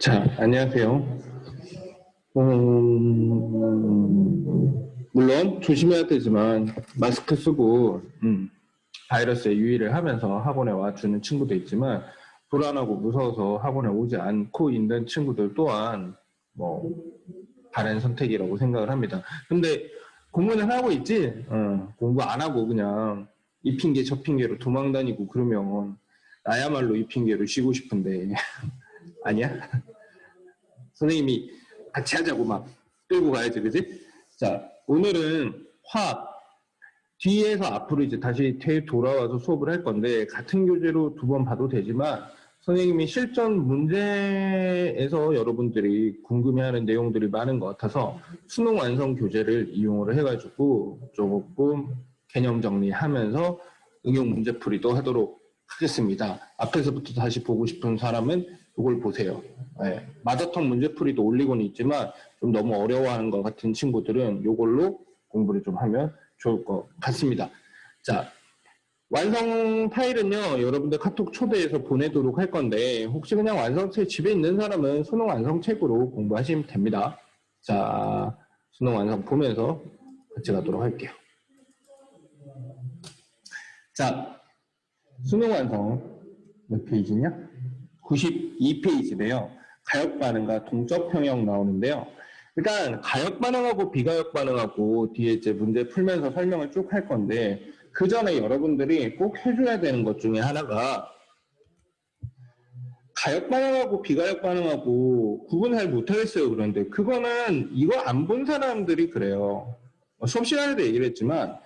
자, 안녕하세요. 물론 조심해야 되지만 마스크 쓰고 바이러스에 유의를 하면서 학원에 와주는 친구도 있지만 불안하고 무서워서 학원에 오지 않고 있는 친구들 또한 뭐 바른 선택이라고 생각을 합니다. 근데 공부는 하고 있지? 공부 안 하고 그냥 이 핑계 저 핑계로 도망 다니고 그러면 나야말로 이 핑계로 쉬고 싶은데 아니야? 선생님이 같이 하자고 막 끌고 가야지, 그지? 자, 오늘은 화학. 뒤에서 앞으로 이제 다시 돌아와서 수업을 할 건데, 같은 교재로 두 번 봐도 되지만, 선생님이 실전 문제에서 여러분들이 궁금해하는 내용들이 많은 것 같아서, 수능 완성 교재를 이용을 해가지고, 조금 개념 정리하면서 응용 문제풀이도 하도록 하겠습니다. 앞에서부터 다시 보고 싶은 사람은 이걸 보세요. 네. 마더텅 문제풀이도 올리고는 있지만 좀 너무 어려워하는 것 같은 친구들은 이걸로 공부를 좀 하면 좋을 것 같습니다. 자, 완성 파일은요, 여러분들 카톡 초대해서 보내도록 할 건데 혹시 그냥 완성책 집에 있는 사람은 수능 완성책으로 공부하시면 됩니다. 자, 수능 완성 보면서 같이 가도록 할게요. 자, 수능 완성 몇 페이지냐? 92페이지인데요. 가역 반응과 동적 평형 나오는데요. 일단 가역 반응하고 비가역 반응하고 뒤에 이제 문제 풀면서 설명을 쭉 할 건데 그 전에 여러분들이 꼭 해줘야 되는 것 중에 하나가 가역 반응하고 비가역 반응하고 구분 잘 못하겠어요. 그런데 그거는 이거 안 본 사람들이 그래요. 수업 시간에도 얘기를 했지만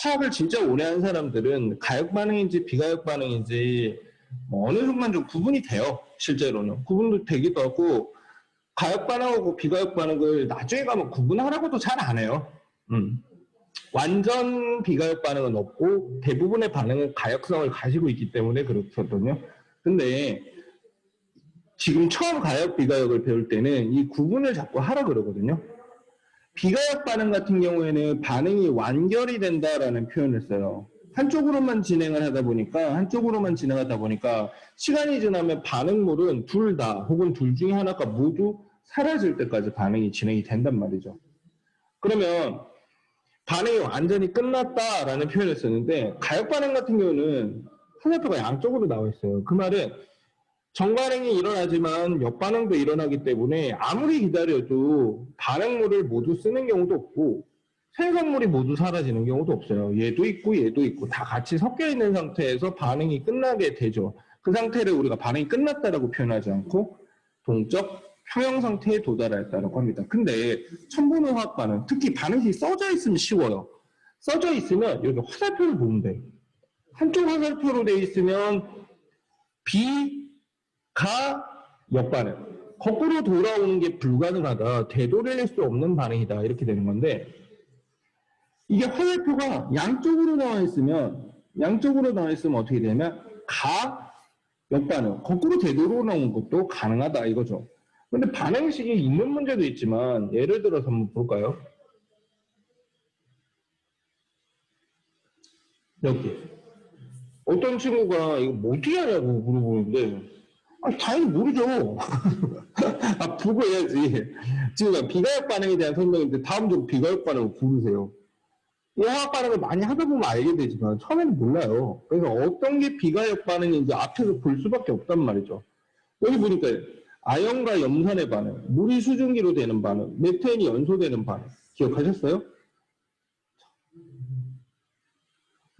화학을 진짜 오래 한 사람들은 가역 반응인지 비가역 반응인지 어느 순간 좀 구분이 돼요. 실제로는. 구분도 되기도 하고 가역 반응하고 비가역 반응을 나중에 가면 구분하라고도 잘 안 해요. 완전 비가역 반응은 없고 대부분의 반응은 가역성을 가지고 있기 때문에 그렇거든요. 근데 지금 처음 가역 비가역을 배울 때는 이 구분을 자꾸 하라 그러거든요. 비가역 반응 같은 경우에는 반응이 완결이 된다라는 표현을 써요. 한쪽으로만 진행을 하다 보니까 시간이 지나면 반응물은 둘 다 혹은 둘 중에 하나가 모두 사라질 때까지 반응이 진행이 된단 말이죠. 그러면 반응이 완전히 끝났다라는 표현을 쓰는데 가역 반응 같은 경우는 화살표가 양쪽으로 나와 있어요. 그 말은 정반응이 일어나지만 역반응도 일어나기 때문에 아무리 기다려도 반응물을 모두 쓰는 경우도 없고 생성물이 모두 사라지는 경우도 없어요. 얘도 있고 다 같이 섞여 있는 상태에서 반응이 끝나게 되죠. 그 상태를 우리가 반응이 끝났다라고 표현하지 않고 동적 평형 상태에 도달했다라고 합니다. 근데 첨분의 화학 반응, 특히 반응식이 써져 있으면 쉬워요. 써져 있으면 여기 화살표를 보면 돼요. 한쪽 화살표로 되어 있으면 가 역반응. 거꾸로 돌아오는 게 불가능하다. 되돌릴 수 없는 반응이다. 이렇게 되는 건데 이게 화살표가 양쪽으로 나와 있으면 어떻게 되냐면 가 역반응. 거꾸로 되돌아오는 것도 가능하다 이거죠. 근데 반응식이 있는 문제도 있지만 예를 들어서 한번 볼까요? 여기 어떤 친구가 이거 뭐 어떻게 하냐고 물어보는데 당연히 모르죠. 보고 해야지. 지금 비가역 반응에 대한 설명인데 다음 좀 비가역 반응을 고르세요. 이 화학 반응을 많이 하다 보면 알게 되지만 처음에는 몰라요. 그래서 어떤 게 비가역 반응인지 앞에서 볼 수밖에 없단 말이죠. 여기 보니까 아연과 염산의 반응, 물이 수증기로 되는 반응, 메테인이 연소되는 반응. 기억하셨어요?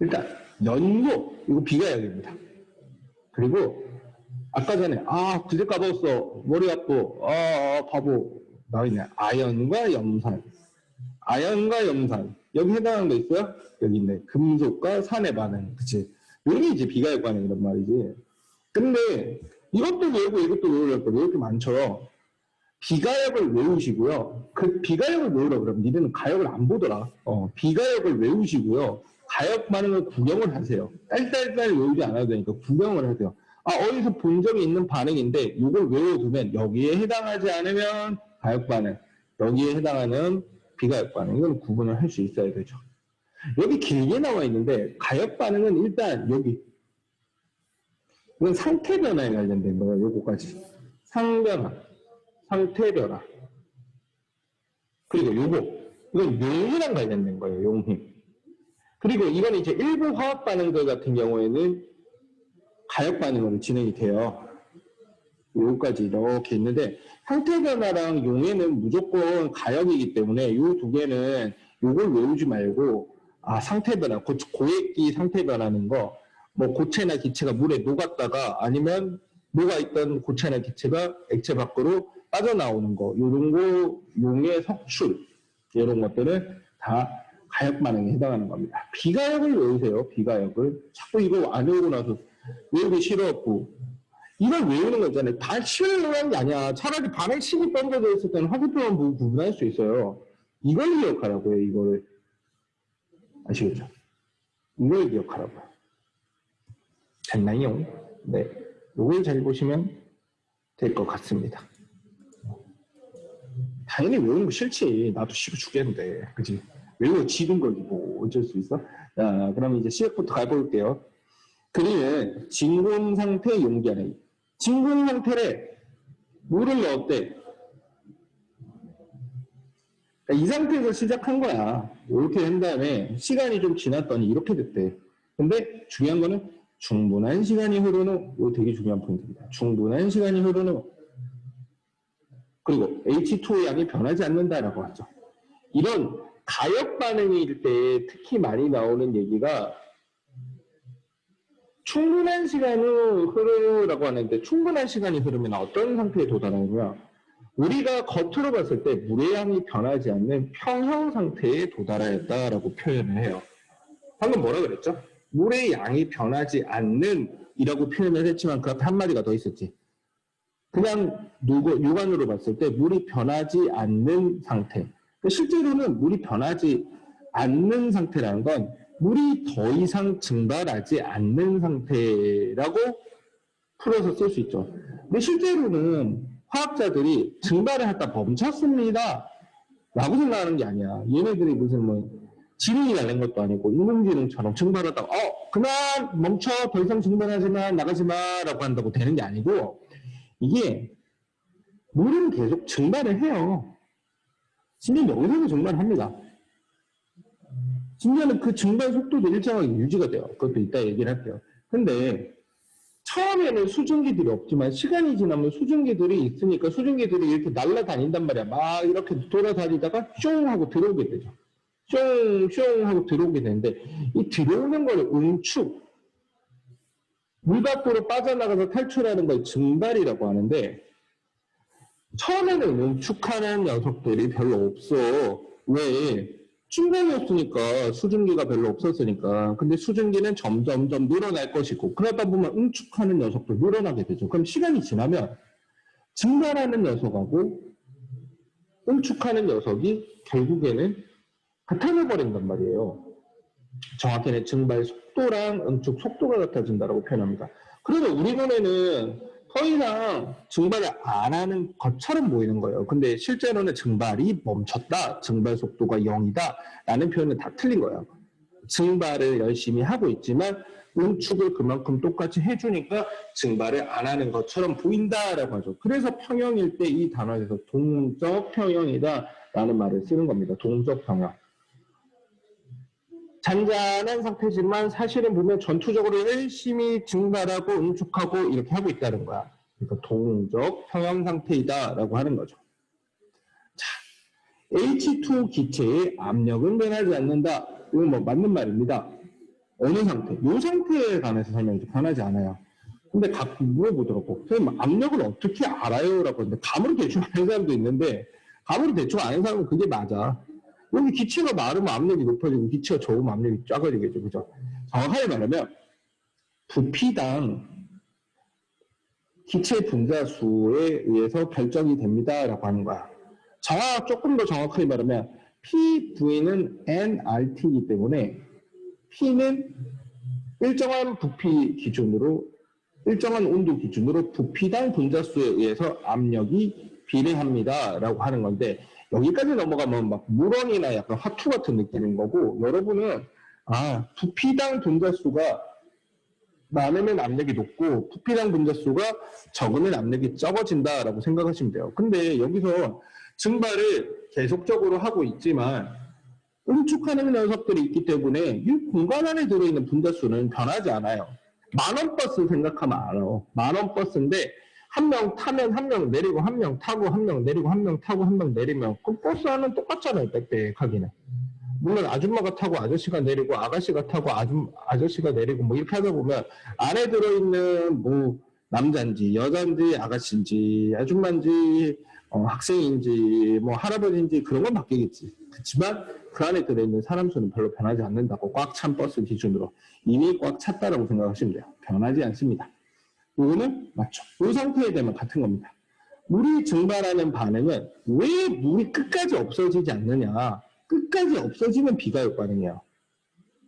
일단 연소, 이거 비가역입니다. 그리고 아까 전에 주제 까먹었어. 머리 아파. 바보. 나와있네. 아연과 염산. 여기 해당하는 거 있어요? 여기 있네. 금속과 산의 반응. 그치? 이게 이제 비가역 반응이란 말이지. 근데 이것도 외우고 이것도 외우려고 외울 게 많죠. 비가역을 외우시고요. 그 비가역을 외우라 그러면 니네는 가역을 안 보더라. 비가역을 외우시고요. 가역 반응을 구경을 하세요. 딸딸딸 외우지 않아도 되니까 구경을 하세요. 어디서 본 적이 있는 반응인데 이걸 외워두면 여기에 해당하지 않으면 가역 반응, 여기에 해당하는 비가역 반응, 이건 구분을 할 수 있어야 되죠. 여기 길게 나와 있는데 가역 반응은 일단 여기 이건 상태 변화에 관련된 거예요. 요거까지 상변화. 상태 변화. 그리고 이건 용이랑 관련된 거예요. 용힘. 그리고 이건 이제 일부 화학 반응들 같은 경우에는 가역 반응으로 진행이 돼요. 요까지 이렇게 있는데 상태 변화랑 용해는 무조건 가역이기 때문에 요 두 개는 요걸 외우지 말고 상태 변화, 고액기 상태 변화는 거 뭐 고체나 기체가 물에 녹았다가 아니면 녹아있던 고체나 기체가 액체 밖으로 빠져나오는 거 요런 거 용해 석출 이런 것들은 다 가역 반응에 해당하는 겁니다. 비가역을 외우세요. 비가역을. 자꾸 이거 안 외우고 나서 외우기 싫어갖고 이걸 외우는 거 있잖아요. 다 쉬운 게 아니야. 차라리 반응식이 던져져 있을 때는 화살표만 보고 구분할 수 있어요. 이걸 기억하라고요. 이거를. 아시겠죠? 이걸 기억하라고요. 됐나요? 네. 이걸 잘 보시면 될 것 같습니다. 당연히 외우는 거 싫지. 나도 싫어 죽겠는데. 그치? 외우고 지는 거지 뭐 어쩔 수 있어? 자, 그럼 이제 시작부터 가볼게요. 그리는 진공 상태 용기 안에 진공 상태에 물을 넣었대. 그러니까 이 상태에서 시작한 거야. 이렇게 한 다음에 시간이 좀 지났더니 이렇게 됐대. 근데 중요한 거는 충분한 시간이 흐른 후, 이거 되게 중요한 포인트입니다. 충분한 시간이 흐른 후, 그리고 H2의 양이 변하지 않는다라고 하죠. 이런 가역 반응일 때 특히 많이 나오는 얘기가 충분한 시간이 흐르라고 하는데 충분한 시간이 흐르면 어떤 상태에 도달하느냐? 우리가 겉으로 봤을 때 물의 양이 변하지 않는 평형 상태에 도달하였다라고 표현을 해요. 방금 뭐라 그랬죠? 물의 양이 변하지 않는 이라고 표현을 했지만 그 앞에 한마디가 더 있었지. 그냥 육안으로 봤을 때 물이 변하지 않는 상태. 실제로는 물이 변하지 않는 상태라는 건 물이 더 이상 증발하지 않는 상태라고 풀어서 쓸 수 있죠. 근데 실제로는 화학자들이 증발을 하다 멈췄습니다 라고 생각하는 게 아니야. 얘네들이 무슨 지능이 날린 것도 아니고 인공지능처럼 증발하다가 그만 멈춰 더 이상 증발하지마 나가지마 라고 한다고 되는 게 아니고 이게 물은 계속 증발을 해요. 심지어 여기서도 증발합니다. 심지어는 그 증발 속도도 일정하게 유지가 돼요. 그것도 이따 얘기를 할게요. 근데 처음에는 수증기들이 없지만 시간이 지나면 수증기들이 있으니까 수증기들이 이렇게 날아다닌단 말이야. 막 이렇게 돌아다니다가 숑 하고 들어오게 되죠. 숑 하고 들어오게 되는데 이 들어오는 걸 응축, 물 밖으로 빠져나가서 탈출하는 걸 증발이라고 하는데 처음에는 응축하는 녀석들이 별로 없어. 왜? 충격이 없으니까 수증기가 별로 없었으니까. 근데 수증기는 점점 늘어날 것이고 그러다 보면 응축하는 녀석도 늘어나게 되죠. 그럼 시간이 지나면 증발하는 녀석하고 응축하는 녀석이 결국에는 같아져 버린단 말이에요. 정확히는 증발 속도랑 응축 속도가 같아진다고 표현합니다. 그래서 우리 눈에는 더 이상 증발을 안 하는 것처럼 보이는 거예요. 근데 실제로는 증발이 멈췄다, 증발 속도가 0이다 라는 표현은 다 틀린 거예요. 증발을 열심히 하고 있지만 응축을 그만큼 똑같이 해주니까 증발을 안 하는 것처럼 보인다라고 하죠. 그래서 평형일 때 이 단어에서 동적 평형이다 라는 말을 쓰는 겁니다. 동적 평형. 잔잔한 상태지만 사실은 보면 전투적으로 열심히 증발하고 응축하고 이렇게 하고 있다는 거야. 그러니까 동적 평형 상태이다라고 하는 거죠. 자, H2 기체의 압력은 변하지 않는다. 이건 맞는 말입니다. 어느 상태? 이 상태에 관해서 설명이 변하지 않아요. 근데 가끔 물어보더라고. 선생님, 압력을 어떻게 알아요? 라고 하는데 감으로 대충 아는 사람도 있는데 감으로 대충 아는 사람은 그게 맞아. 여기 기체가 마르면 압력이 높아지고 기체가 적으면 압력이 작아지겠죠. 그죠? 정확하게 말하면 부피당 기체 분자수에 의해서 결정이 됩니다라고 하는 거야. 조금 더 정확하게 말하면 PV는 nRT이기 때문에 P는 일정한 부피 기준으로 일정한 온도 기준으로 부피당 분자수에 의해서 압력이 비례합니다라고 하는 건데 여기까지 넘어가면 막 물원이나 약간 화투 같은 느낌인 거고 여러분은 부피당 분자수가 많으면 압력이 높고 부피량 분자수가 적으면 압력이 적어진다라고 생각하시면 돼요. 근데 여기서 증발을 계속적으로 하고 있지만 응축하는 녀석들이 있기 때문에 이 공간 안에 들어있는 분자수는 변하지 않아요. 만원 버스 생각하면 알아. 만원 버스인데 한 명 타면 한 명 내리고 한 명 타고 한 명 내리고 한 명 타고 한 명 내리면 그 버스 안은 똑같잖아요. 빽빽하기는. 물론 아줌마가 타고 아저씨가 내리고 아가씨가 타고 아저씨가 내리고 뭐 이렇게 하다 보면 안에 들어있는 뭐 남자인지 여자인지 아가씨인지 아줌마인지 학생인지 뭐 할아버지인지 그런 건 바뀌겠지. 그렇지만 그 안에 들어있는 사람 수는 별로 변하지 않는다고 꽉 찬 버스 기준으로 이미 꽉 찼다라고 생각하시면 돼요. 변하지 않습니다. 이거는 맞죠. 이 상태에 되면 같은 겁니다. 물이 증발하는 반응은 왜 물이 끝까지 없어지지 않느냐. 끝까지 없어지면 비가역 반응이에요.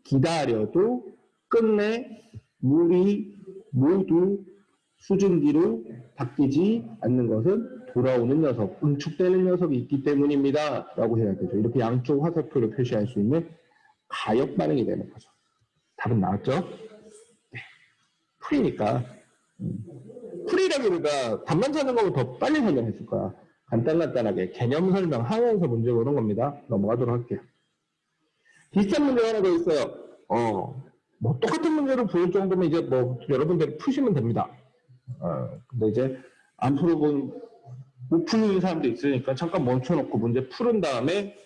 기다려도 끝내 물이 모두 수증기로 바뀌지 않는 것은 돌아오는 녀석, 응축되는 녀석이 있기 때문입니다. 라고 해야 되죠. 이렇게 양쪽 화살표로 표시할 수 있는 가역 반응이 되는 거죠. 답은 나왔죠? 네. 풀이니까. 풀이라기보다 답만 찾는 거면 더 빨리 설명했을 거야. 간단하게 개념 설명하면서 문제 보는 겁니다. 넘어가도록 할게요. 비슷한 문제 하나 더 있어요. 뭐 똑같은 문제로 부를 정도면 이제 뭐 여러분들이 푸시면 됩니다. 근데 이제 안 풀어본 못 푸는 사람도 있으니까 잠깐 멈춰놓고 문제 푸른 다음에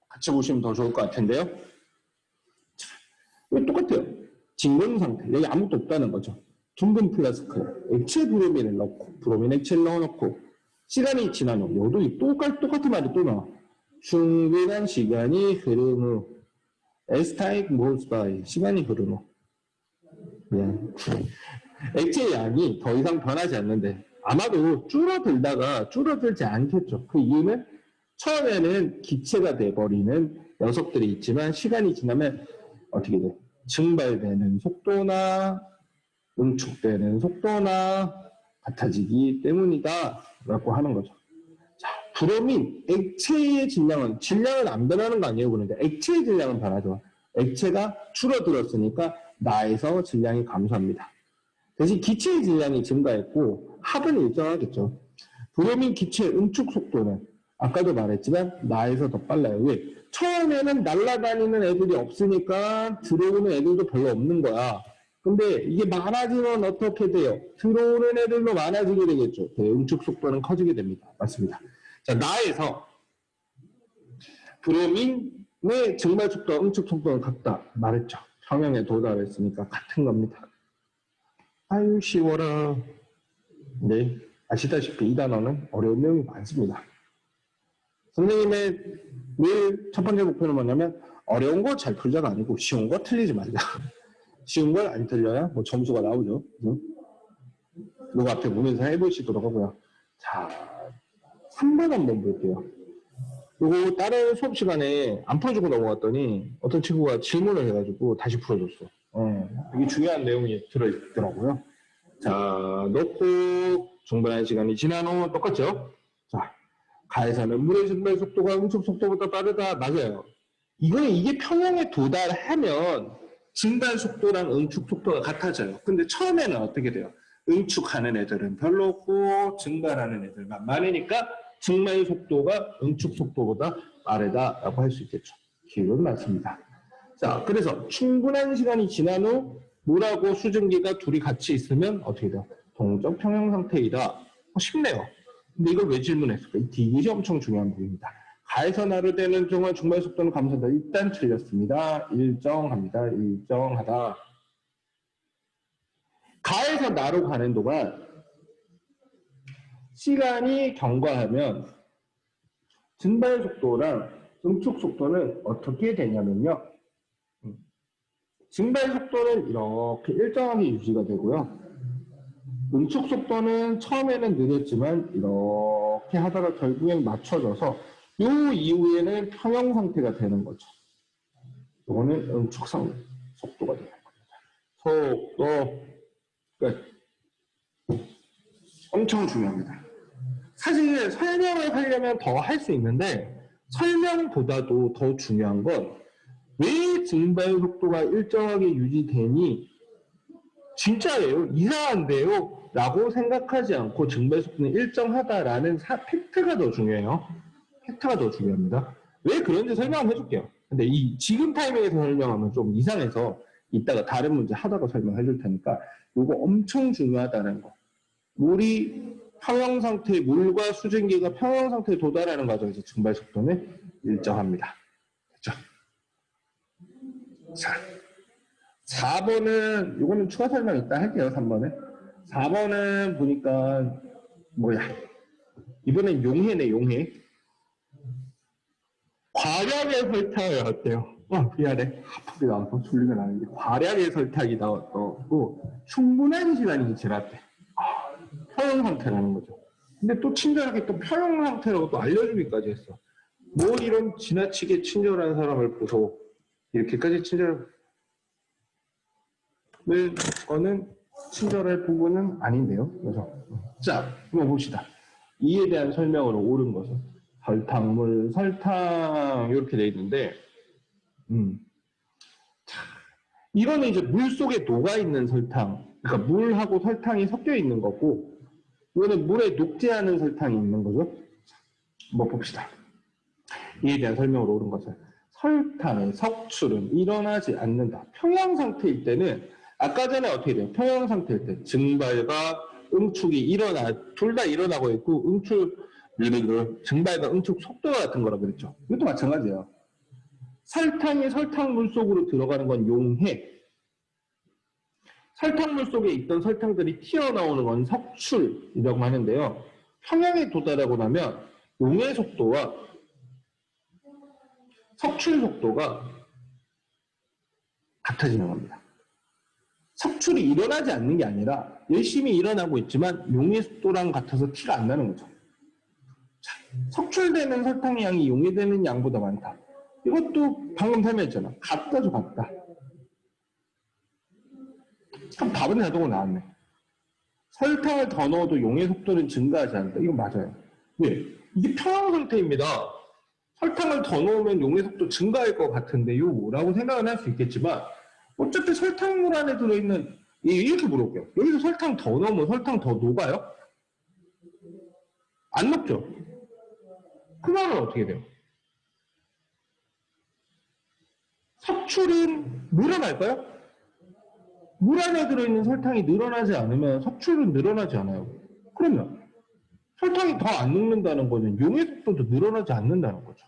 같이 보시면 더 좋을 것 같은데요. 자, 똑같아요. 진공 상태. 여기 아무것도 없다는 거죠. 둥근 플라스크, 액체 브로민을 넣고, 브로민 액체를 넣어놓고, 시간이 지난 후, 여도 똑같은 말이 또 나와. 충분한 시간이 흐른 후, 에스타익 모스바이, 시간이 흐른 후. 액체 양이 더 이상 변하지 않는데, 아마도 줄어들지 않겠죠. 그 이유는 처음에는 기체가 돼버리는 녀석들이 있지만, 시간이 지나면 어떻게 돼? 증발되는 속도나, 응축되는 속도나 같아지기 때문이다 라고 하는 거죠. 자, 브로민 액체의 질량은 안 변하는 거 아니에요. 그런데 액체의 질량은 변하죠. 액체가 줄어들었으니까 나에서 질량이 감소합니다. 대신 기체의 질량이 증가했고 합은 일정하겠죠. 브로민 기체 응축 속도는 아까도 말했지만 나에서 더 빨라요. 왜? 처음에는 날아다니는 애들이 없으니까 들어오는 애들도 별로 없는 거야. 근데 이게 많아지면 어떻게 돼요? 들어오는 애들도 많아지게 되겠죠. 응축 속도는 커지게 됩니다. 맞습니다. 자, 나에서 브로민의 증발 속도와 응축 속도는 같다. 말했죠. 평형에 도달했으니까 같은 겁니다. 아유, 쉬워라. 네, 아시다시피 이 단어는 어려운 내용이 많습니다. 선생님의 늘 첫 번째 목표는 뭐냐면 어려운 거 잘 풀자가 아니고 쉬운 거 틀리지 말자. 쉬운 걸 안 틀려야 뭐 점수가 나오죠. 이거 앞에 보면서 해보시도록 하고요. 자, 3번 한번 볼게요. 이거 다른 수업 시간에 안 풀어주고 넘어갔더니 어떤 친구가 질문을 해가지고 다시 풀어줬어. 이게 중요한 내용이 들어있더라고요. 자, 넣고 중반한 시간이 지난 후 똑같죠? 자, 가에서는 물의 증발 속도가 응축 속도보다 빠르다. 맞아요. 이게 평형에 도달하면 증발 속도랑 응축 속도가 같아져요. 근데 처음에는 어떻게 돼요? 응축하는 애들은 별로 없고 증발하는 애들만 많으니까 증발 속도가 응축 속도보다 빠르다라고 할 수 있겠죠. 기울은 맞습니다. 자, 그래서 충분한 시간이 지난 후 물하고 수증기가 둘이 같이 있으면 어떻게 돼요? 동적 평형 상태이다. 쉽네요. 근데 이걸 왜 질문했을까? 이 디귿이 엄청 중요한 부분입니다. 가에서 나르되는 동안 중발 속도는 감소한다. 일단 틀렸습니다. 일정합니다. 일정하다. 가에서 나로 가는 동안 시간이 경과하면 증발 속도랑 응축 속도는 어떻게 되냐면요. 증발 속도는 이렇게 일정하게 유지가 되고요. 응축 속도는 처음에는 느렸지만 이렇게 하다가 결국엔 맞춰져서 이 이후에는 평형 상태가 되는 거죠. 이거는 응축 속도가 되는 겁니다. 속도 끝. 엄청 중요합니다. 사실 설명을 하려면 더 할 수 있는데 설명보다도 더 중요한 건 왜 증발 속도가 일정하게 유지되니 진짜예요? 이상한데요? 라고 생각하지 않고 증발 속도는 일정하다라는 팩트가 더 중요해요. 팩트가 더 중요합니다. 왜 그런지 설명해 줄게요. 근데 지금 타이밍에서 설명하면 좀 이상해서 이따가 다른 문제 하다가 설명해 줄 테니까 이거 엄청 중요하다는 거. 물이 평형 상태, 물과 수증기가 평형 상태에 도달하는 과정에서 증발 속도는 일정합니다. 됐죠? 자, 4번은, 이거는 추가 설명 이따 할게요, 3번은. 4번은 보니까, 뭐야. 이번엔 용해네, 용해. 과량의 설탕이 어때요? 미안해. 하품이 나와서 졸리가 나는데. 과량의 설탕이 나왔고, 충분한 시간이 지났대. 평형 상태라는 거죠. 근데 또 친절하게 또 평형 상태라고 또 알려주기까지 했어. 뭘 이런 지나치게 친절한 사람을 보소. 이렇게까지 친절한 거는 친절할 부분은 아닌데요. 그래서 자, 한번 봅시다. 이에 대한 설명으로 옳은 것은 설탕물, 설탕 이렇게 돼 있는데 자, 이거는 이제 물 속에 녹아 있는 설탕, 그러니까 물하고 설탕이 섞여 있는 거고, 이거는 물에 녹지 않은 설탕이 있는 거죠. 자, 한번 봅시다. 이에 대한 설명으로 옳은 것은 설탕의 석출은 일어나지 않는다. 평형 상태일 때는 아까 전에 어떻게 돼요? 평형 상태일 때 증발과 응축이 둘 다 일어나고 있고 증발과 응축 속도가 같은 거라 그랬죠. 이것도 마찬가지예요. 설탕이 설탕물 속으로 들어가는 건 용해. 설탕물 속에 있던 설탕들이 튀어나오는 건 석출이라고 하는데요. 평형에 도달하고 나면 용해 속도와 석출 속도가 같아지는 겁니다. 석출이 일어나지 않는 게 아니라 열심히 일어나고 있지만 용해 속도랑 같아서 티가 안 나는 거죠. 자, 석출되는 설탕의 양이 용해되는 양보다 많다. 이것도 방금 설명했잖아. 같다죠, 같다. 그럼 답은 자동으로 나왔네. 설탕을 더 넣어도 용해 속도는 증가하지 않는다. 이거 맞아요. 왜? 이게 평형 상태입니다. 설탕을 더 넣으면 용해 속도 증가할 것 같은데요? 라고 생각은 할 수 있겠지만 어차피 설탕물 안에 들어있는 이렇게 물어볼게요. 여기서 설탕 더 넣으면 설탕 더 녹아요? 안 녹죠? 그 말은 어떻게 돼요? 석출은 늘어날까요? 물 안에 들어있는 설탕이 늘어나지 않으면 석출은 늘어나지 않아요. 그러면 설탕이 더 안 녹는다는 거는 용해 속도도 늘어나지 않는다는 거죠.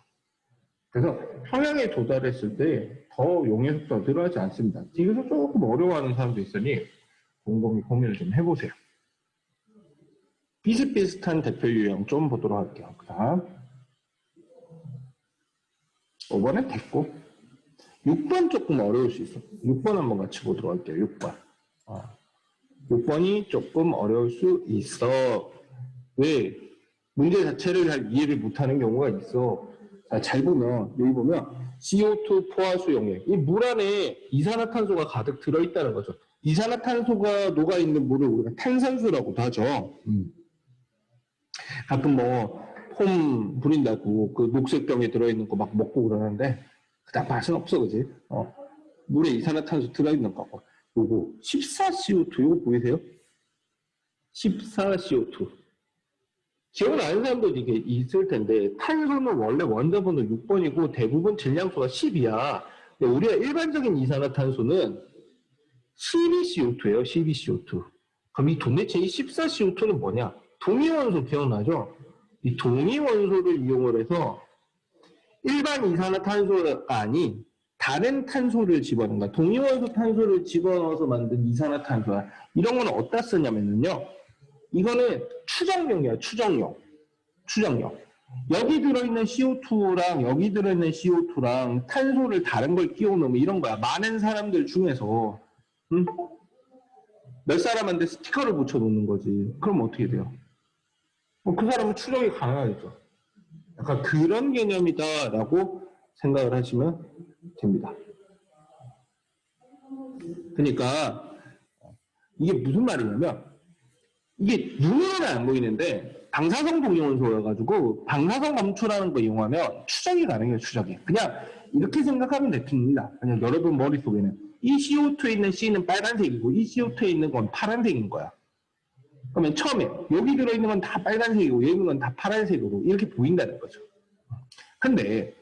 그래서 평형에 도달했을 때 더 용해 속도가 늘어나지 않습니다. 이것을 조금 어려워하는 사람도 있으니 곰곰이 고민을 좀 해보세요. 비슷비슷한 대표 유형 좀 보도록 할게요. 그 다음 5번은 됐고 6번 조금 어려울 수 있어. 6번 한번 같이 보도록 할게요. 6번. 6번이 조금 어려울 수 있어. 왜? 문제 자체를 잘 이해를 못하는 경우가 있어. 자, 잘 보면 여기 보면 CO2 포화수 용액. 이 물 안에 이산화탄소가 가득 들어있다는 거죠. 이산화탄소가 녹아있는 물을 우리가 탄산수라고도 하죠. 가끔 폼 부린다고 그 녹색 병에 들어있는 거 막 먹고 그러는데 그다음 맛은 없어, 그지? 물에 이산화탄소 들어있는 거. 요거 14CO2 요거 보이세요? 14CO2. 기억나는 사람도 이게 있을 텐데 탄소는 원래 원자번호 6번이고 대부분 질량수가 10이야. 근데 우리가 일반적인 이산화탄소는 12CO2예요. 12CO2. 그럼 이 도대체 이 14CO2는 뭐냐? 동위원소 기억나죠? 이 동위원소를 이용을 해서 일반 이산화탄소가 아닌 다른 탄소를 집어넣는 거야. 동위원소 탄소를 집어넣어서 만든 이산화탄소야. 이런 거는 어디다 쓰냐면요. 이거는 추정용이야. 추정용. 여기 들어있는 CO2랑 여기 들어있는 CO2랑 탄소를 다른 걸 끼워 넣으면 이런 거야. 많은 사람들 중에서 몇 사람한테 스티커를 붙여 놓는 거지. 그럼 어떻게 돼요? 그 사람은 추정이 가능하겠죠. 약간 그런 개념이다라고 생각을 하시면 됩니다. 그러니까 이게 무슨 말이냐면 이게 눈으로는 안 보이는데 방사성 동위원소여가지고 방사성 검출하는 거 이용하면 추정이 가능해요. 추정이. 그냥 이렇게 생각하면 됩니다. 그냥 여러분 머릿속에는 이 CO2에 있는 C는 빨간색이고 이 CO2에 있는 건 파란색인 거야. 그러면 처음에 여기 들어있는 건 다 빨간색이고 여기 있는 건 다 파란색이고 이렇게 보인다는 거죠. 근데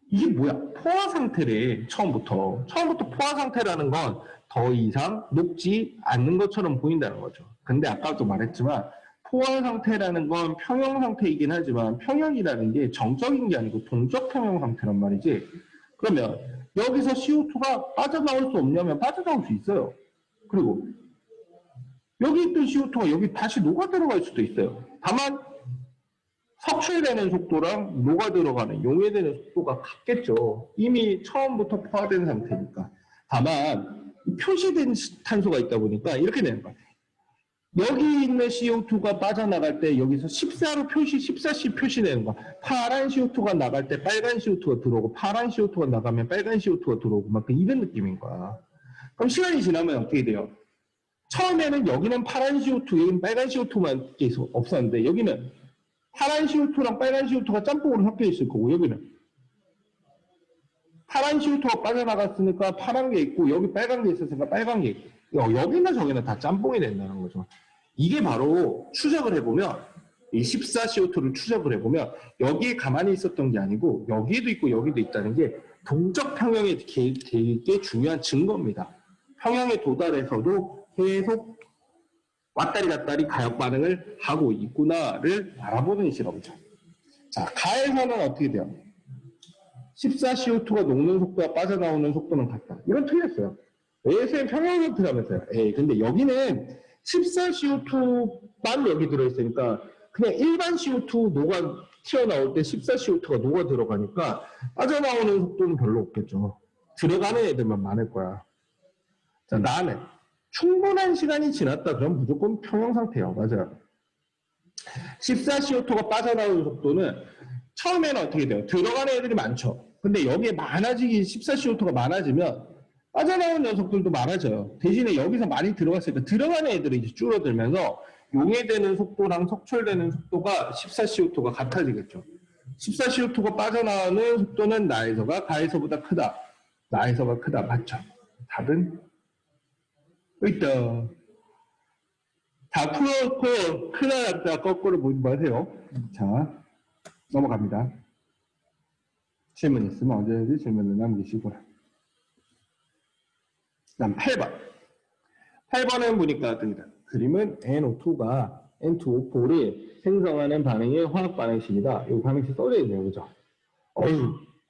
이게 뭐야? 포화 상태래. 처음부터 포화 상태라는 건 더 이상 녹지 않는 것처럼 보인다는 거죠. 근데 아까도 말했지만 포화 상태라는 건 평형 상태이긴 하지만 평형이라는 게 정적인 게 아니고 동적 평형 상태란 말이지. 그러면 여기서 CO2가 빠져나올 수 없냐면 빠져나올 수 있어요. 그리고 여기 있던 CO2가 여기 다시 녹아 들어갈 수도 있어요. 다만 석출되는 속도랑 녹아 들어가는 용해되는 속도가 같겠죠. 이미 처음부터 포화된 상태니까. 다만 표시된 탄소가 있다 보니까 이렇게 되는 거예요. 여기 있는 CO2가 빠져나갈 때 여기서 14로 14C 표시되는 거야. 파란 CO2가 나갈 때 빨간 CO2가 들어오고 파란 CO2가 나가면 빨간 CO2가 들어오고 막 이런 느낌인 거야. 그럼 시간이 지나면 어떻게 돼요? 처음에는 여기는 파란 CO2, 여기는 빨간 CO2만 계속 없었는데 여기는 파란 CO2랑 빨간 CO2가 짬뽕으로 섞여 있을 거고 여기는 파란 CO2가 빠져나갔으니까 파란 게 있고 여기 빨간 게 있었으니까 빨간 게 있고 여기나 저기나 다 짬뽕이 된다는 거죠. 이게 바로 추적을 해보면 이 14CO2를 추적을 해보면 여기에 가만히 있었던 게 아니고 여기에도 있고 여기도 있다는 게 동적 평형에 되게 중요한 증거입니다. 평형에 도달해서도 계속 왔다리 갔다리 가역 반응을 하고 있구나를 알아보는 실험이죠. 자, 가에서는 어떻게 돼요? 14CO2가 녹는 속도와 빠져나오는 속도는 같다. 이건 틀렸어요. AS는 평형 상태라면서요. 근데 여기는 14CO2만 여기 들어있으니까 그냥 일반 CO2 녹아 튀어나올 때 14CO2가 녹아 들어가니까 빠져나오는 속도는 별로 없겠죠. 들어가는 애들만 많을 거야. 자, 다음에 충분한 시간이 지났다 그럼 무조건 평형 상태예요. 맞아요. 14CO2가 빠져나오는 속도는 처음에는 어떻게 돼요? 들어가는 애들이 많죠. 근데 여기에 14CO2가 많아지면 빠져나오는 녀석들도 많아져요. 대신에 여기서 많이 들어갔으니까 들어가는 애들이 이제 줄어들면서 용해되는 속도랑 석출되는 속도가 14CO2가 같아지겠죠. 14CO2가 빠져나오는 속도는 나에서가 가에서보다 크다. 나에서가 크다. 맞죠? 답은 있다. 다 풀었고 크다 작다 거꾸로 보지 마세요. 자, 넘어갑니다. 질문 있으면 언제든지 질문을 남기시고. 다음 8번. 8번은 보니까 그림은 NO2가 N2O4를 생성하는 반응의 화학 반응식이다. 이 반응식 써져 있네요. 그죠?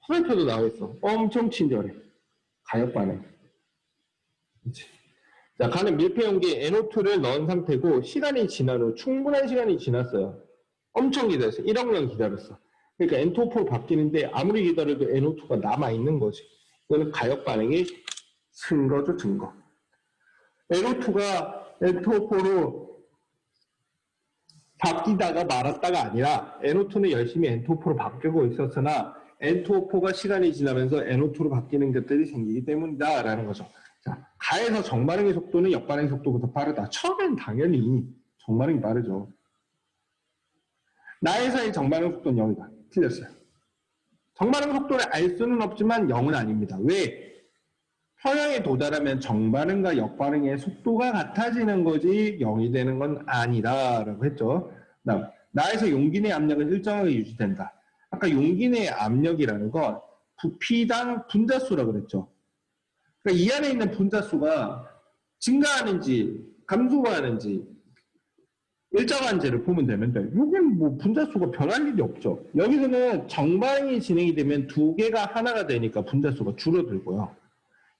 화살표도 나와 있어. 엄청 친절해. 가역 반응. 그치? 자, 가는 밀폐 용기에 NO2를 넣은 상태고 시간이 지난 후 충분한 시간이 지났어요. 엄청 기다렸어. 1억 년 기다렸어. 그러니까 N2O4로 바뀌는데 아무리 기다려도 NO2가 남아있는 거지. 이거는 가역 반응의 증거죠, 증거. NO2가 N2O4로 바뀌다가 말았다가 아니라 NO2는 열심히 N2O4로 바뀌고 있었으나 N2O4가 시간이 지나면서 NO2로 바뀌는 것들이 생기기 때문이다 라는 거죠. 자, 가에서 정반응의 속도는 역반응의 속도보다 빠르다. 처음엔 당연히 정반응이 빠르죠. 나에서의 정반응 속도는 0이다. 틀렸어요. 정반응 속도를 알 수는 없지만 0은 아닙니다. 왜? 평형에 도달하면 정반응과 역반응의 속도가 같아지는 거지 0이 되는 건 아니다 라고 했죠. 나에서 용기 내 압력은 일정하게 유지된다. 아까 용기 내 압력이라는 건 부피당 분자수라고 그랬죠. 그러니까 이 안에 있는 분자수가 증가하는지 감소하는지 일정한지를 보면 되는데 여기는 뭐 분자수가 변할 일이 없죠. 여기서는 정반응이 진행이 되면 두 개가 하나가 되니까 분자수가 줄어들고요.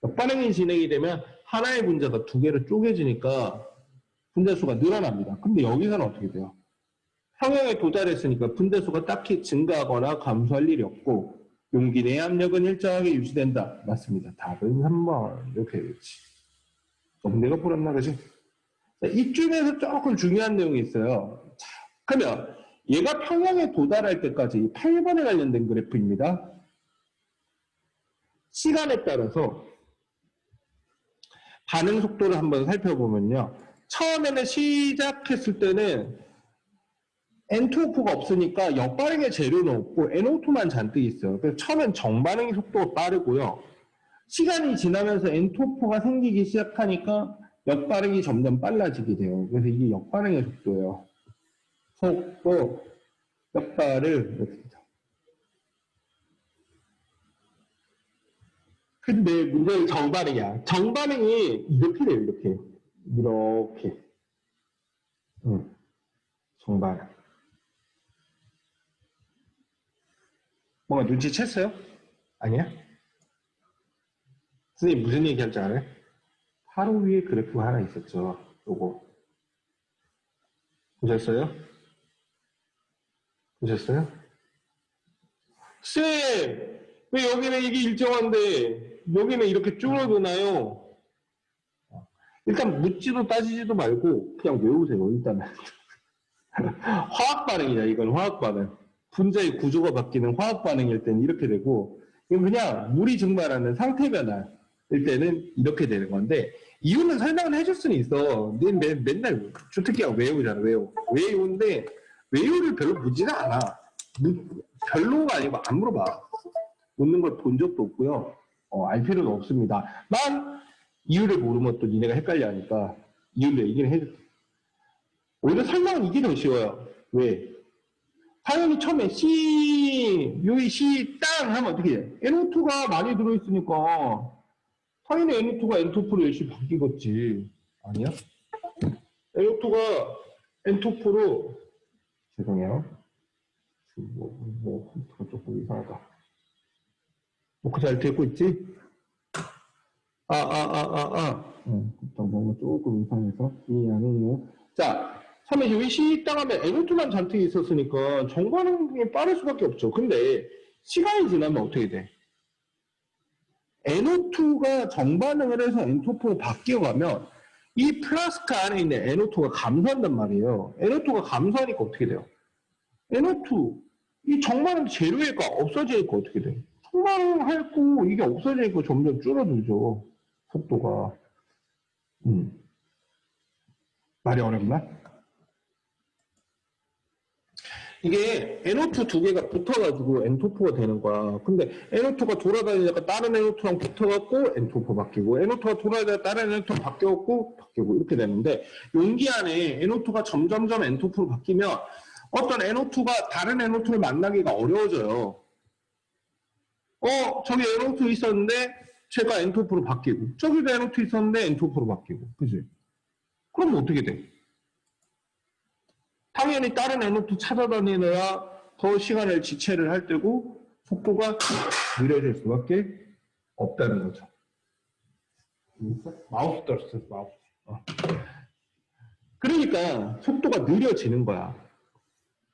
역반응이 진행이 되면 하나의 분자가 두 개로 쪼개지니까 분자수가 늘어납니다. 근데 여기서는 어떻게 돼요? 평형에 도달했으니까 분자수가 딱히 증가하거나 감소할 일이 없고 용기 내 압력은 일정하게 유지된다. 맞습니다. 답은 3번 이렇게 되겠지. 내가 풀었나 그지? 이쯤에서 조금 중요한 내용이 있어요. 자, 그러면 얘가 평형에 도달할 때까지 8번에 관련된 그래프입니다. 시간에 따라서 반응 속도를 한번 살펴보면요. 처음에는 시작했을 때는 N2O4가 없으니까 역반응의 재료는 없고 NO2만 잔뜩 있어요. 그래서 처음엔 정반응의 속도가 빠르고요. 시간이 지나면서 N2O4가 생기기 시작하니까 역반응이 점점 빨라지게 돼요. 그래서 이게 역반응의 속도예요. 속도, 역발을 이렇게 되죠. 근데 문제는 정반응이야. 정반응이 이렇게 돼요, 이렇게. 이렇게. 정반응. 뭔가 눈치챘어요? 아니야? 선생님 무슨 얘기 할지 알아요? 바로 위에 그래프가 하나 있었죠. 요거. 보셨어요? 보셨어요? 쌤! 왜 여기는 이게 일정한데 여기는 이렇게 줄어드나요? 일단 묻지도 따지지도 말고 그냥 외우세요. 일단은. 화학 반응이야. 이건 화학 반응. 분자의 구조가 바뀌는 화학 반응일 때는 이렇게 되고 이건 그냥 물이 증발하는 상태 변화일 때는 이렇게 되는 건데 이유는 설명을 해줄 수는 있어. 맨날 주특기가 외우잖아. 외우는데 외우를 별로 묻지는 않아. 별로가 아니고 안 물어봐. 묻는 걸 본 적도 없고요. 알 필요는 없습니다. 난 이유를 모르면 또 니네가 헷갈려 하니까 이유를 얘기를 해줄게. 오히려 설명은 이게 더 쉬워요. 왜? 당연히 처음에 요이 C 땅 하면 어떻게 해? NO2가 많이 들어있으니까 당연히 NO2가 N2O로 열심히 바뀌겠지. 아니야? NO2가 N2O로 죄송해요. 컴퓨터가 조금 이상하다. 그 잘 되고 있지? 뭔가 조금 이상해서 이해하는 자, 처음에 여기 시땅하면 NO2만 잔뜩 있었으니까 정반응이 빠를 수밖에 없죠. 근데 시간이 지나면 어떻게 돼? NO2가 정반응을 해서 N2O로 바뀌어가면 이 플라스크 안에 있는 NO2가 감소한단 말이에요. NO2가 감소하니까 어떻게 돼요? NO2, 이 정반응 재료가 없어지니까 어떻게 돼요? 정반응하고 이게 없어지니까 점점 줄어들죠. 속도가. 말이 어렵나? 이게 NO2 두 개가 붙어가지고 N2O4가 되는 거야. 근데 NO2가 돌아다니니까 다른 NO2랑 붙어갖고 N2O4 바뀌고 NO2가 돌아다니다가 다른 NO2랑 바뀌고 이렇게 되는데 용기 안에 NO2가 점점점 N2O4로 바뀌면 어떤 NO2가 다른 NO2를 만나기가 어려워져요. 저기 NO2 있었는데 제가 N2O4로 바뀌고 저기도 NO2 있었는데 N2O4로 바뀌고 그지? 그럼 어떻게 돼? 당연히 다른 NO2 찾아다니느라 더 시간을 지체를 할 때고 속도가 느려질 수밖에 없다는 거죠. 마우스 떨었어, 마우스. 그러니까 속도가 느려지는 거야.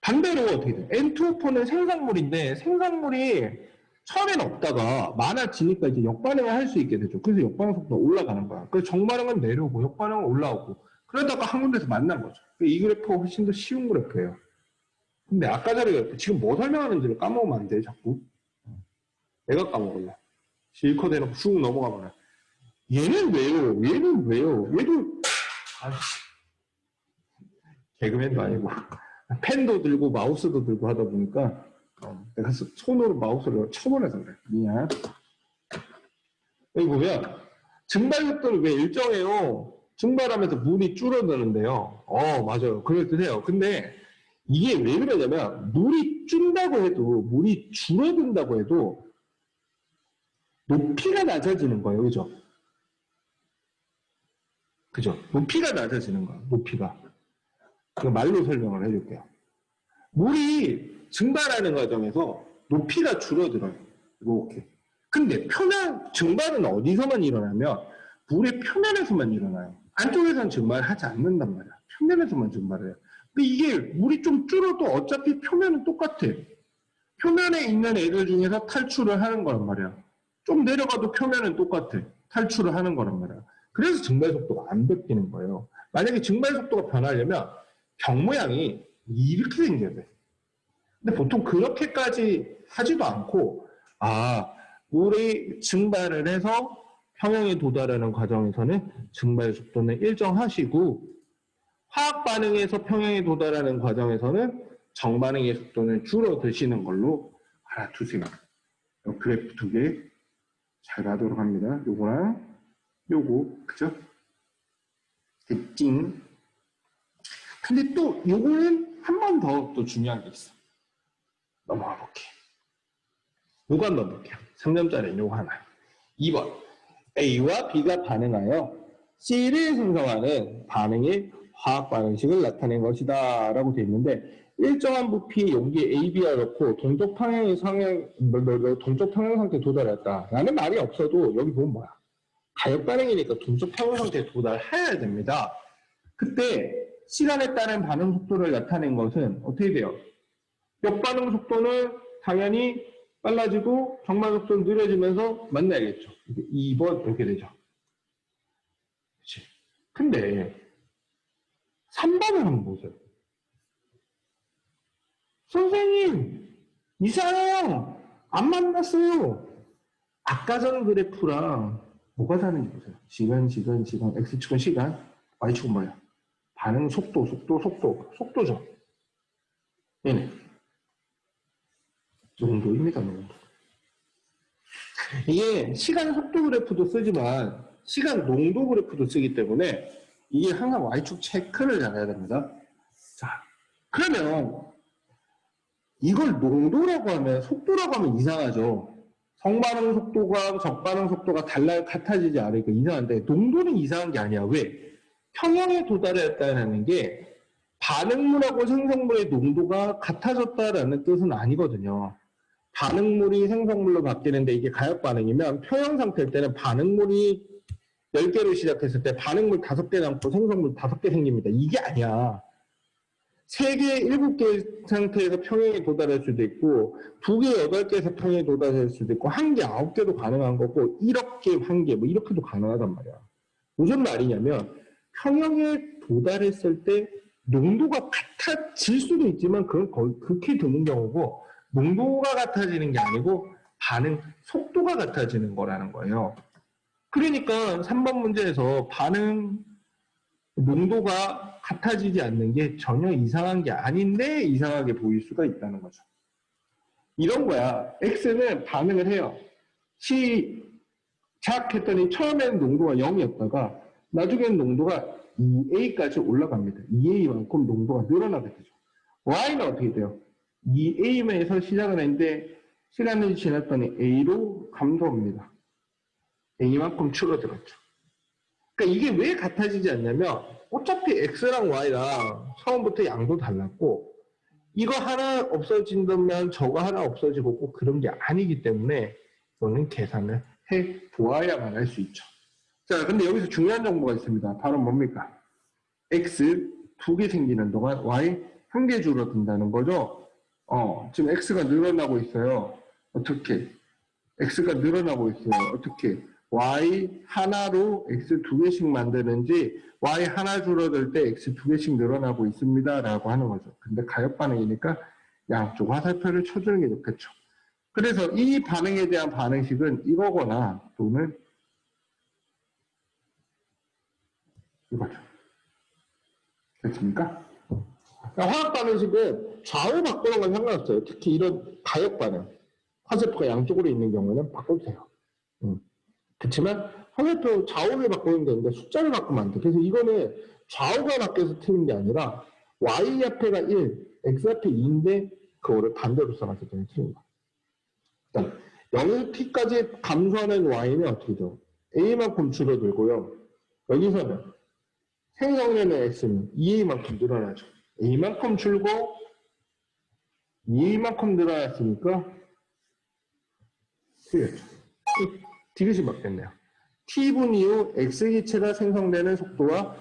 반대로 어떻게 돼? N2O4는 생산물인데 생산물이 처음에는 없다가 많아지니까 이제 역반응을 할 수 있게 되죠. 그래서 역반응 속도가 올라가는 거야. 그래서 정반응은 내려오고 역반응은 올라오고 그러다가 한 군데서 만난 거죠. 이 그래프가 훨씬 더 쉬운 그래프예요. 근데 아까 전에 그래프 지금 뭐 설명하는지를 까먹으면 안 돼, 자꾸. 내가 까먹을래. 실컷 해놓고 쑥 넘어가면 얘는 왜요? 얘는 왜요? 얘도 개그맨도 아니고 펜도 들고 마우스도 들고 하다 보니까 내가 손으로 마우스를 쳐버려서 그래. 미안. 여기 보면 증발 속도는 왜 일정해요? 증발하면서 물이 줄어드는데요. 맞아요. 그럴 듯해요. 근데 이게 왜 그러냐면 물이 준다고 해도 물이 줄어든다고 해도 높이가 낮아지는 거예요. 그죠? 그죠? 높이가 낮아지는 거예요. 높이가. 말로 설명을 해줄게요. 물이 증발하는 과정에서 높이가 줄어들어요. 이렇게. 근데 표면 증발은 어디서만 일어나면 물의 표면에서만 일어나요. 안쪽에서는 증발하지 않는단 말이야. 표면에서만 증발해요. 근데 이게 물이 좀 줄어도 어차피 표면은 똑같아. 표면에 있는 애들 중에서 탈출을 하는 거란 말이야. 좀 내려가도 표면은 똑같아. 탈출을 하는 거란 말이야. 그래서 증발 속도가 안 바뀌는 거예요. 만약에 증발 속도가 변하려면 병 모양이 이렇게 생겨야 돼. 근데 보통 그렇게까지 하지도 않고 물이 증발을 해서 평형에 도달하는 과정에서는 증발 속도는 일정하시고 화학 반응에서 평형에 도달하는 과정에서는 정반응의 속도는 줄어드시는 걸로 알아두세요. 그래프 두 개 잘 가도록 합니다. 요거랑 요거, 그죠? 됐징. 근데 또 요거는 한 번 더 또 중요한 게 있어. 넘어가 볼게요. 요거 한번 볼게요. 3점짜리 요거 하나. 2번. A와 B가 반응하여 C를 생성하는 반응의 화학 반응식을 나타낸 것이다 라고 되어 있는데, 일정한 부피의 용기에 A, B가 넣고 동쪽 평형의 동쪽 평형 상태에 도달했다 라는 말이 없어도 여기 보면 뭐야? 가역 반응이니까 동쪽 평형 상태에 도달해야 됩니다. 그때 시간에 따른 반응 속도를 나타낸 것은 어떻게 돼요? 역반응 속도는 당연히 빨라지고 정반 속도는 느려지면서 만나야겠죠. 2번 이렇게 되죠. 그치? 근데 3번을 한번 보세요. 선생님, 이상해요. 안 만났어요. 아까 전 그래프랑 뭐가 다른지 보세요. 시간, X축은 시간, Y축은 뭐야? 반응 속도죠. 얘네. 농도입니다, 농도. 이게 시간 속도 그래프도 쓰지만 시간 농도 그래프도 쓰기 때문에 이게 항상 Y축 체크를 잘해야 됩니다. 자, 그러면 이걸 농도라고 하면, 속도라고 하면 이상하죠. 성반응 속도가 적반응 속도가 같아지지 않으니까 이상한데, 농도는 이상한 게 아니야. 왜? 평형에 도달했다는 게 반응물하고 생성물의 농도가 같아졌다라는 뜻은 아니거든요. 반응물이 생성물로 바뀌는데 이게 가역 반응이면, 평형 상태일 때는 반응물이 10개로 시작했을 때 반응물 5개 남고 생성물 5개 생깁니다. 이게 아니야. 3개, 7개 상태에서 평형에 도달할 수도 있고, 2개, 8개에서 평형에 도달할 수도 있고, 1개, 9개도 가능한 거고, 1억 개, 1개, 뭐 이렇게도 가능하단 말이야. 무슨 말이냐면, 평형에 도달했을 때 농도가 같아질 수도 있지만, 그건 거의 극히 드문 경우고, 농도가 같아지는 게 아니고, 반응 속도가 같아지는 거라는 거예요. 그러니까 3번 문제에서 반응 농도가 같아지지 않는 게 전혀 이상한 게 아닌데 이상하게 보일 수가 있다는 거죠. 이런 거야. X는 반응을 해요. 시작했더니 처음에는 농도가 0이었다가 나중에는 농도가 2A까지 올라갑니다. 2A만큼 농도가 늘어나게 되죠. Y는 어떻게 돼요? 2A에서 시작을 했는데 시간이 지났더니 A로 감소합니다. A만큼 줄어들었죠. 그러니까 이게 왜 같아지지 않냐면 어차피 X랑 Y랑 처음부터 양도 달랐고 이거 하나 없어진다면 저거 하나 없어지고 꼭 그런 게 아니기 때문에 이거는 계산을 해 보아야만 할 수 있죠. 자, 근데 여기서 중요한 정보가 있습니다. 바로 뭡니까? X 2개 생기는 동안 Y 1개 줄어든다는 거죠. 지금 X가 늘어나고 있어요. 어떻게? X가 늘어나고 있어요. 어떻게? Y 하나로 X 2개씩 만드는지 Y 하나 줄어들 때 X 2개씩 늘어나고 있습니다 라고 하는 거죠. 근데 가역 반응이니까 양쪽 화살표를 쳐주는 게 좋겠죠. 그래서 이 반응에 대한 반응식은 이거거나 또는 이거죠. 됐습니까? 그러니까 화학 반응식은 좌우 바꾸는 건 상관없어요. 특히 이런 가역 반응, 화살표가 양쪽으로 있는 경우는 바꿔도 돼요. 그렇지만 화살표 좌우를 바꾸는 게 아니라 숫자를 바꾸면 안 돼. 그래서 이거는 좌우가 바뀌어서 틀린 게 아니라 y 앞에가 1, x 앞에 2인데 그거를 반대로 써놨기 때문에 틀린 거야. 일단 0에서 t까지 감소하는 y는 어떻게 돼요? a만큼 줄어들고요. 여기서는 생성되는 x는 2a만큼 늘어나죠. a만큼 줄고 2a만큼 늘어났으니까 틀렸죠. 디귿이 바뀌었네요. t분 이후 x기체가 생성되는 속도와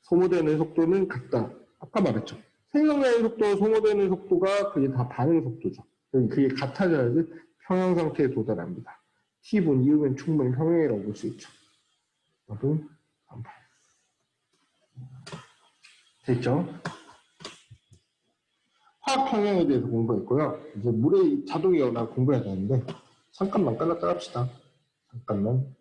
소모되는 속도는 같다. 아까 말했죠. 생성되는 속도와 소모되는 속도가 그게 다 반응 속도죠. 그게 같아져야지 평형 상태에 도달합니다. t분 이후면 충분히 평형이라고 볼 수 있죠. 여러분, 한번 됐죠? 화학 평형에 대해서 공부했고요. 이제 물의 자동이어나 공부해야 되는데 잠깐만 깔았다 합시다. 잠깐만.